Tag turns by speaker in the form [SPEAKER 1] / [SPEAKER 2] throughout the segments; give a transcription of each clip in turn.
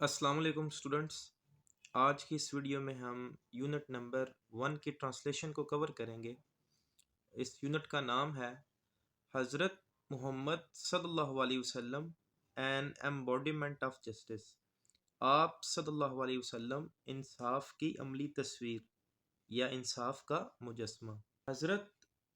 [SPEAKER 1] السلام علیکم اسٹوڈنٹس. آج کی اس ویڈیو میں ہم یونٹ نمبر 1 کی ٹرانسلیشن کو کور کریں گے. اس یونٹ کا نام ہے حضرت محمد صلی اللہ علیہ وسلم این ایمبوڈیمنٹ آف جسٹس. آپ صلی اللہ علیہ وسلم انصاف کی عملی تصویر یا انصاف کا مجسمہ. حضرت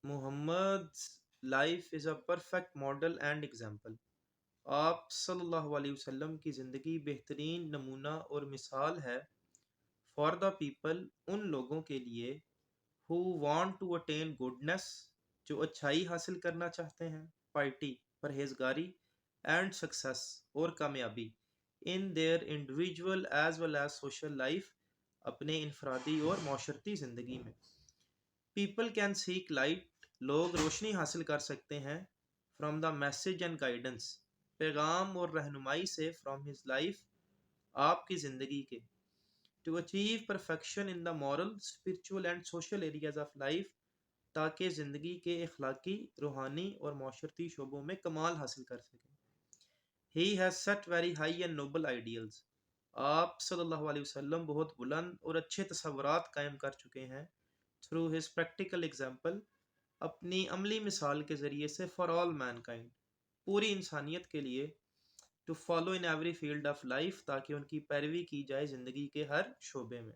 [SPEAKER 1] Muhammad life is a perfect model and example. آپ صلی اللہ علیہ وسلم کی زندگی بہترین نمونہ اور مثال ہے فار دا پیپل، ان لوگوں کے لیے who want to attain goodness، جو اچھائی حاصل کرنا چاہتے ہیں، پائٹی پرہیزگاری، اینڈ سکسیس اور کامیابی in their individual as well as social life، اپنے انفرادی اور معاشرتی زندگی میں. people can seek light، لوگ روشنی حاصل کر سکتے ہیں from the message and guidance، پیغام اور رہنمائی سے from his life، آپ کی زندگی کے. to achieve perfection in the moral، spiritual and social areas of life، تاکہ زندگی کے اخلاقی، روحانی اور معاشرتی شعبوں میں کمال حاصل کر سکیں. he has set very high and noble ideals، آپ صلی اللہ علیہ وسلم بہت بلند اور اچھے تصورات قائم کر چکے ہیں through his practical example، اپنی عملی مثال کے ذریعے سے for all mankind، پوری انسانیت کے لیے to follow in every field of life، تاکہ ان کی پیروی کی جائے زندگی کے ہر شعبے میں.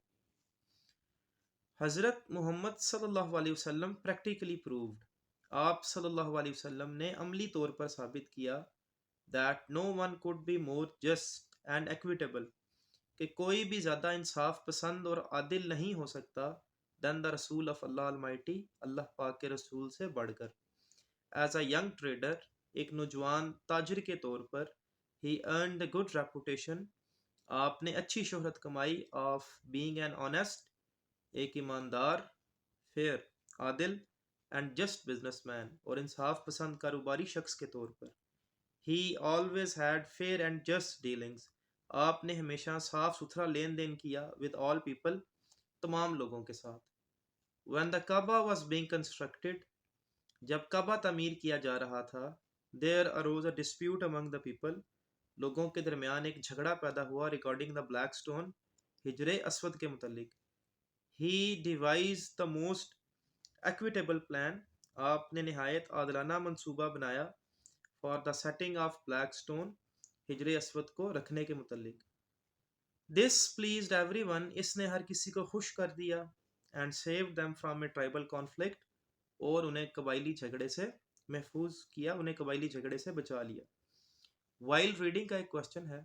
[SPEAKER 1] حضرت محمد صلی اللہ علیہ وسلم پریکٹیکلی پرووڈ، آپ صلی اللہ علیہ وسلم نے عملی طور پر ثابت کیا that no one could be more just and equitable، کہ کوئی بھی زیادہ انصاف پسند اور عادل نہیں ہو سکتا than the رسول of Allah Almighty، اللہ پاک کے رسول سے بڑھ کر. as a young trader، ایک نوجوان تاجر کے طور پر he earned a good reputation، آپ نے اچھی شہرت کمائی of being an honest، ایک ایماندار، fair، Adil, and just businessman، اور انصاف پسند کاروباری شخص کے طور پر. he always had fair and just dealings، آپ نے ہمیشہ صاف ستھرا لین دین کیا with all people، تمام لوگوں کے ساتھ. when the Kaaba was being constructed، جب کعبہ تعمیر کیا جا رہا تھا there arose a dispute among the people، لوگوں کے درمیان ایک جھگڑا پیدا ہوا regarding the black stone، حجر اسود کے متعلق. he devised the most equitable plan، آپ نے نہایت عادلانہ منصوبہ بنایا for the setting of black stone، حجر اسود کو رکھنے کے متعلق. this pleased everyone، اس نے ہر کسی کو خوش کر دیا and saved them from a tribal conflict، اور انہیں قبائلی جھگڑے سے محفوظ کیا، انہیں قبائلی جھگڑے سے بچا لیا. وائل ریڈنگ کا ایک کوشچن ہے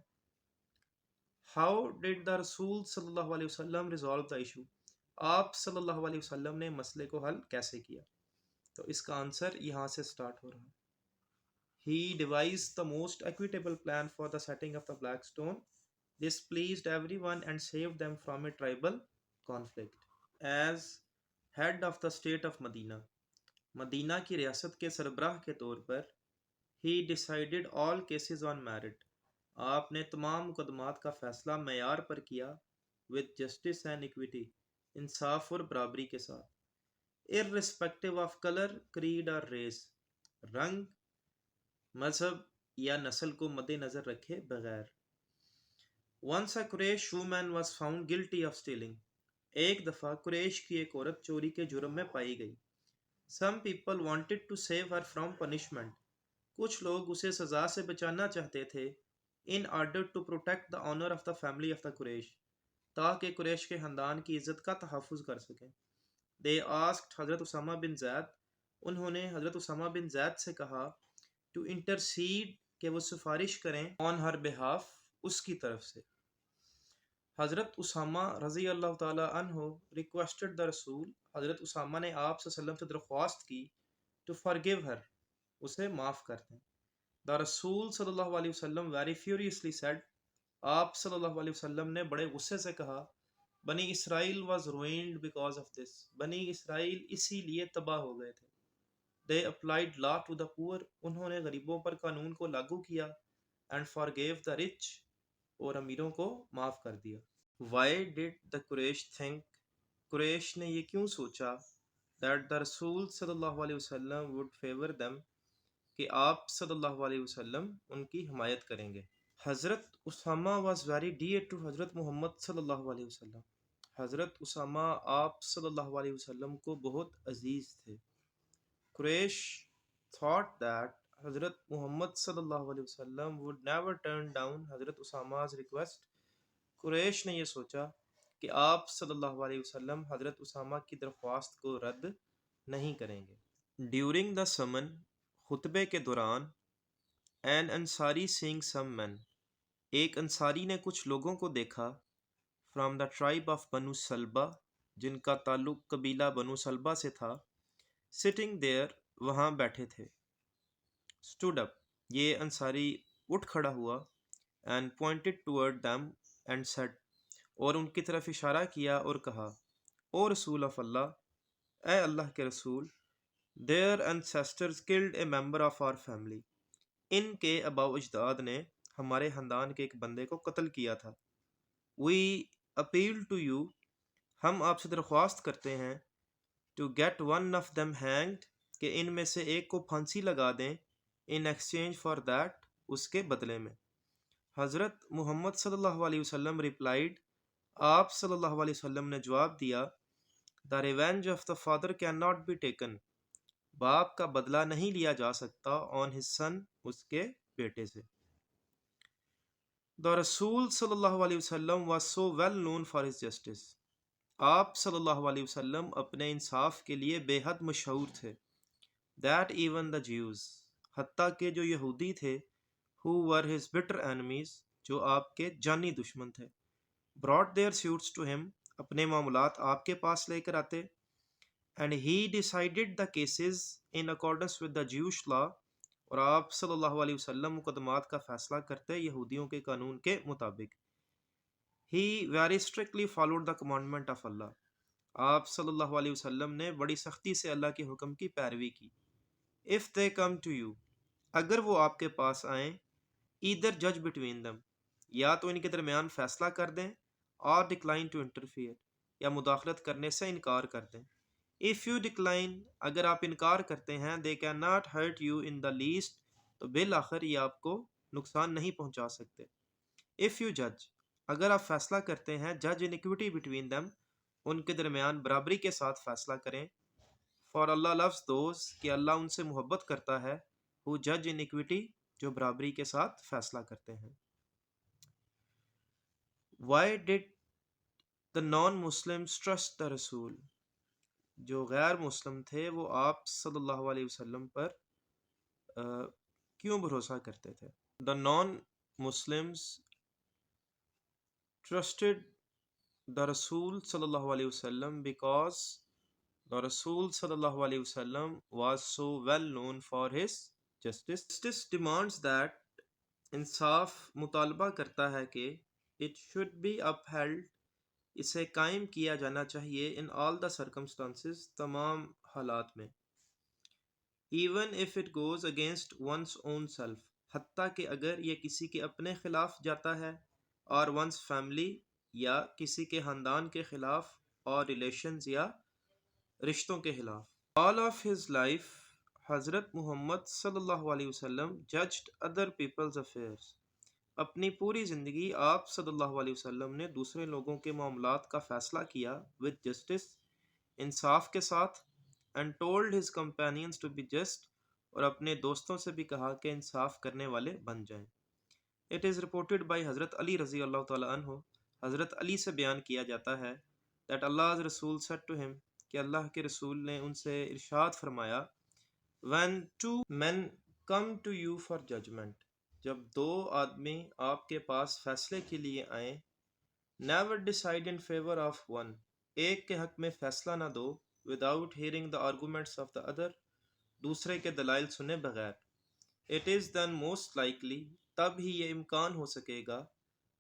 [SPEAKER 1] ہاؤ ڈیڈ دا رسول صلی اللہ علیہ وسلم ریزالو دا ایشو، آپ صلی اللہ علیہ وسلم نے مسئلے کو حل کیسے کیا؟ تو اس کا آنسر یہاں سے سٹارٹ ہو رہا ہے. he devised the most equitable plan for the setting of the black stone، this pleased everyone and saved them from a tribal conflict. as head of the state of مدینہ، مدینہ کی ریاست کے سربراہ کے طور پر he decided all cases on merit، آپ نے تمام مقدمات کا فیصلہ معیار پر کیا with justice and equity، انصاف اور برابری کے ساتھ. irrespective of color، creed اور race، رنگ، مذہب یا نسل کو مد نظر رکھے بغیر. once a Quraysh woman was found guilty of stealing، ایک دفعہ قریش کی ایک عورت چوری کے جرم میں پائی گئی. some people wanted to save her from punishment، کچھ لوگ اسے سزا سے بچانا چاہتے تھے in order to protect the honor of the family of the Quraysh، تاکہ قریش کے خاندان کی عزت کا تحفظ کر سکیں. they asked حضرت اسامہ بن زید، انہوں نے حضرت اسامہ بن زید سے کہا to intercede، کہ وہ سفارش کریں on her behalf، اس کی طرف سے. حضرت اسامہ رضی اللہ تعالی عنہ requested the رسول، حضرت اسامہ نے آپ صلی اللہ علیہ وسلم سے درخواست کی to forgive her، اسے معاف کر دیں. the رسول صلی اللہ علیہ وسلم very furiously said، آپ صلی اللہ علیہ وسلم نے بڑے غصے سے کہا بنی اسرائیل was ruined because of this، بنی اسرائیل اسی لیے تباہ ہو گئے تھے. they applied law to the poor، انہوں نے غریبوں پر قانون کو لاگو کیا and forgave the rich، اور امیروں کو معاف کر دیا. why did the Quraysh think، قریش نے یہ کیوں سوچا that the رسول صلی اللہ علیہ وسلم would favor them، کہ آپ صلی اللہ علیہ وسلم ان کی حمایت کریں گے. حضرت Usama was very dear to حضرت محمد صلی اللہ علیہ وسلم. حضرت اسامہ آپ صلی اللہ علیہ وسلم کو بہت عزیز تھے. قریش thought that حضرت محمد صلی اللہ علیہ وسلم would never turn down حضرت اسامہ's request. قریش نے یہ سوچا کہ آپ صلی اللہ علیہ وسلم حضرت اسامہ کی درخواست کو رد نہیں کریں گے. ڈیورنگ دا سمن خطبے کے دوران an Ansari seeing some men ایک انصاری نے کچھ لوگوں کو دیکھا فرام دا ٹرائب آف بنو سلبہ جن کا تعلق قبیلہ بنو سلبہ سے تھا. سٹنگ دیئر وہاں بیٹھے تھے. stood up یہ انصاری اٹھ کھڑا ہوا and pointed toward them and said اور ان کی طرف اشارہ کیا اور کہا او رسول آف اللہ اے اللہ کے رسول their ancestors killed a member of our family ان کے آباء و اجداد نے ہمارے خاندان کے ایک بندے کو قتل کیا تھا. we appeal to you ہم آپ سے درخواست کرتے ہیں to get one of them hanged کہ ان میں سے ایک کو پھانسی لگا دیں in exchange for that اس کے بدلے میں. حضرت محمد صلی اللہ علیہ وسلم replied آپ صلی اللہ علیہ وسلم نے جواب دیا the revenge of the father cannot be taken باپ کا بدلہ نہیں لیا جا سکتا on his son اس کے بیٹے سے. the رسول صلی اللہ علیہ وسلم was so well known for his justice آپ صلی اللہ علیہ وسلم اپنے انصاف کے لیے بے حد مشہور تھے. that even the Jews حتیٰ کہ جو یہودی تھے who were his bitter enemies جو آپ کے جانی دشمن تھے brought their suits to him اپنے معاملات آپ کے پاس لے کر آتے and he decided the cases in accordance with the Jewish law اور آپ صلی اللہ علیہ وسلم مقدمات کا فیصلہ کرتے یہودیوں کے قانون کے مطابق. he very strictly followed the commandment of Allah آپ صلی اللہ علیہ وسلم نے بڑی سختی سے اللہ کے حکم کی پیروی کی. if they come to you اگر وہ آپ کے پاس آئیں either judge between them یا تو ان کے درمیان فیصلہ کر دیں or decline to interfere یا مداخلت کرنے سے انکار کر دیں. if you decline اگر آپ انکار کرتے ہیں they cannot hurt you in the least تو بالآخر یہ آپ کو نقصان نہیں پہنچا سکتے. if you judge اگر آپ فیصلہ کرتے ہیں judge in equity between them ان کے درمیان برابری کے ساتھ فیصلہ کریں for Allah loves those کہ اللہ ان سے محبت کرتا ہے who judge in equity جو برابری کے ساتھ فیصلہ کرتے ہیں. why did the non-Muslims trust the رسول جو غیر مسلم تھے وہ آپ صلی اللہ علیہ وسلم پر کیوں بھروسہ کرتے تھے. the non-Muslims trusted the رسول صلی اللہ علیہ وسلم because the رسول صلی اللہ علیہ وسلم was so well known for his justice. Justice demands that انصاف مطالبہ کرتا ہے کہ it should be upheld اسے قائم کیا جانا چاہیے in all the circumstances تمام حالات میں. even if it goes against one's own self حتیٰ کہ اگر یہ کسی کے اپنے خلاف جاتا ہے or one's family یا کسی کے خاندان کے خلاف اور relations یا رشتوں کے خلاف. all of his life حضرت محمد صلی اللہ علیہ وسلم judged other people's affairs اپنی پوری زندگی آپ صلی اللہ علیہ وسلم نے دوسرے لوگوں کے معاملات کا فیصلہ کیا with justice انصاف کے ساتھ and told his companions to be just اور اپنے دوستوں سے بھی کہا کہ انصاف کرنے والے بن جائیں. it is reported by حضرت علی رضی اللہ تعالیٰ عنہ حضرت علی سے بیان کیا جاتا ہے that Allah's رسول said to him کہ اللہ کے رسول نے ان سے ارشاد فرمایا when two men come to you for judgment جب دو آدمی آپ کے پاس فیصلے کے لیے آئیں never decide in favor of one ایک کے حق میں فیصلہ نہ دو without hearing the arguments of the other دوسرے کے دلائل سنے بغیر. it is then most likely تب ہی یہ امکان ہو سکے گا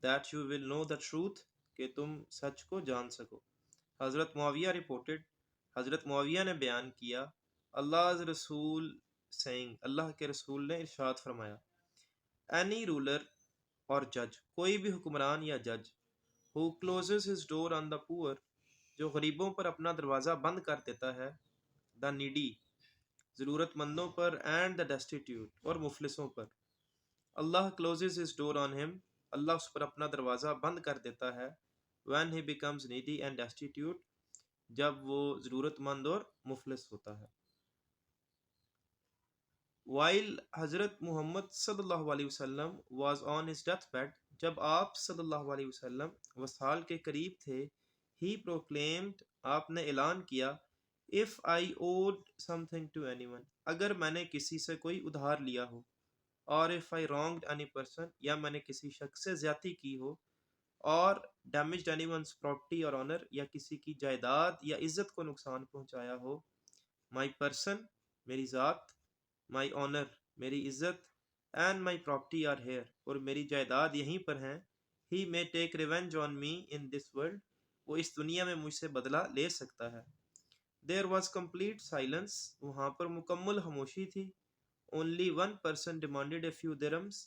[SPEAKER 1] that you will know the truth کہ تم سچ کو جان سکو. حضرت معاویہ reported حضرت معاویہ نے بیان کیا Allah's رسول saying اللہ کے رسول نے ارشاد فرمایا any ruler اور جج کوئی بھی حکمران یا جج who closes his door on the poor جو غریبوں پر اپنا دروازہ بند کر دیتا ہے the needy ضرورت مندوں پر and the destitute اور مفلسوں پر اللہ closes his door on him. اللہ اس پر اپنا دروازہ بند کر دیتا ہے. When he becomes needy and destitute. جب وہ ضرورت مند اور مفلس ہوتا ہے. While حضرت محمد صلی اللہ علیہ وسلم was on his death bed. جب آپ صلی اللہ علیہ وسلم وصال کے قریب تھے. He proclaimed. آپ نے اعلان کیا. If I owed something to anyone. اگر میں نے کسی سے کوئی ادھار لیا ہو. اور if I wronged any person. یا میں نے کسی شخص سے زیادتی کی ہو. اور damaged anyone's property or honor. یا کسی کی جائیداد یا عزت کو نقصان پہنچایا ہو. My person. میری ذات. My honor. میری عزت. And my property are here. اور میری جائیداد یہیں پر ہیں. He may take revenge on me in this world. وہ اس دنیا میں مجھ سے بدلہ لے سکتا ہے. There was complete silence. وہاں پر مکمل خاموشی تھی. Only one person demanded a few dirhams.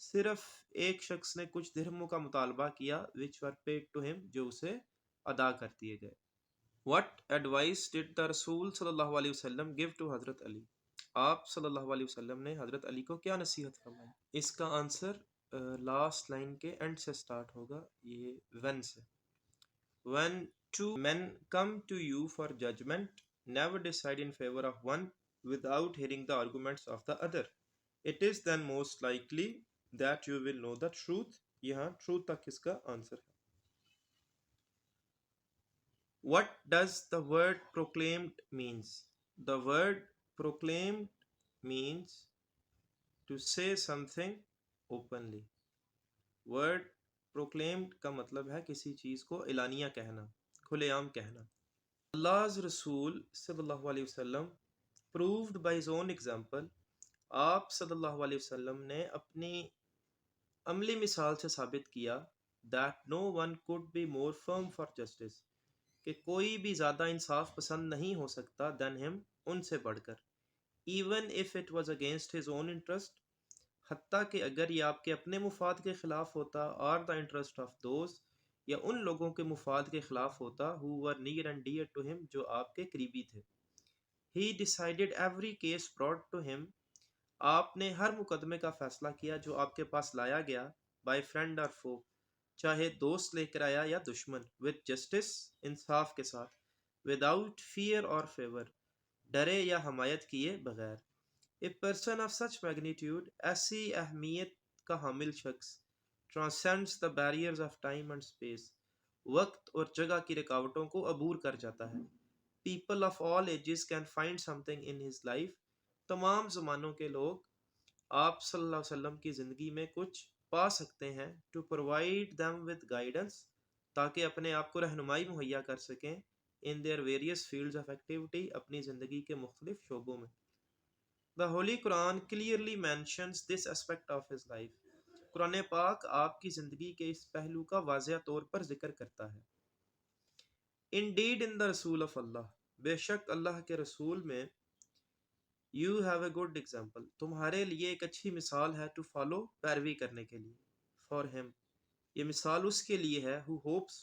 [SPEAKER 1] صرف ایک شخص نے کچھ درہموں کا مطالبہ کیا which were paid to him. جو اسے ادا کر دیے گئے. What advice did the رسول صلی اللہ علیہ وسلم give to حضرت علی؟ آپ صلی اللہ علیہ وسلم نے حضرت علی کو کیا نصیحت فرمائی؟ اس کا آنسر لاسٹ لائن کے اینڈ سے سٹارٹ ہوگا. یہ when سے. When two men come to you for judgment, never decide in favor of one without hearing the arguments of the other. It is then most likely that you will know the truth. یہاں truth تک اس کا answer ہے. What does the word proclaimed means? The word proclaimed means to say something openly. Word proclaimed کا مطلب ہے کسی چیز کو اعلانیہ کہنا, کھلے عام کہنا. Allah's رسول صلی اللہ علیہ وسلم proved by his own example. آپ صلی اللہ علیہ وسلم نے اپنی عملی مثال سے ثابت کیا that no one could be more firm for justice. کہ کوئی بھی زیادہ انصاف پسند نہیں ہو سکتا than him. ان سے بڑھ کر. Even if it was against his own interest. حتیٰ کہ اگر یہ آپ کے اپنے مفاد کے خلاف ہوتا اور the interest of those. یا ان لوگوں کے مفاد کے خلاف ہوتا who were near and dear to him. جو آپ کے قریبی تھے. He decided every case brought to him. آپ نے ہر مقدمے کا فیصلہ کیا جو آپ کے پاس لایا گیا by friend or foe. چاہے دوست لے کر آیا یا دشمن. with justice. انصاف کے ساتھ. without fear or favor. ڈرے یا حمایت کیے بغیر. A person of such magnitude. ایسی اہمیت کا حامل شخص. transcends the barriers of time and space. وقت اور جگہ کی رکاوٹوں کو عبور کر جاتا ہے. People of all ages can find something in his life. تمام زمانوں کے لوگ آپ صلی اللہ علیہ وسلم کی زندگی میں کچھ پا سکتے ہیں. to provide them with guidance. تاکہ اپنے آپ کو رہنمائی مہیا کر سکیں. in their various fields of activity. اپنی زندگی کے مختلف شعبوں میں. The Holy Quran clearly mentions this aspect of his life. قرآن پاک آپ کی زندگی کے اس پہلو کا واضح طور پر ذکر کرتا ہے. Indeed in the Rasul of Allah. بے شک اللہ کے رسول میں You have a good example. تمہارے لیے ایک اچھی مثال ہے to follow. پیروی کرنے کے لیے. For him. یہ مثال اس کے لیے ہے who hopes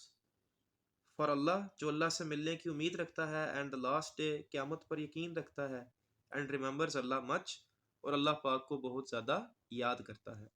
[SPEAKER 1] for اللہ. جو اللہ سے ملنے کی امید رکھتا ہے and the last day. قیامت پر یقین رکھتا ہے and remembers اللہ much. اور اللہ پاک کو بہت زیادہ یاد کرتا ہے.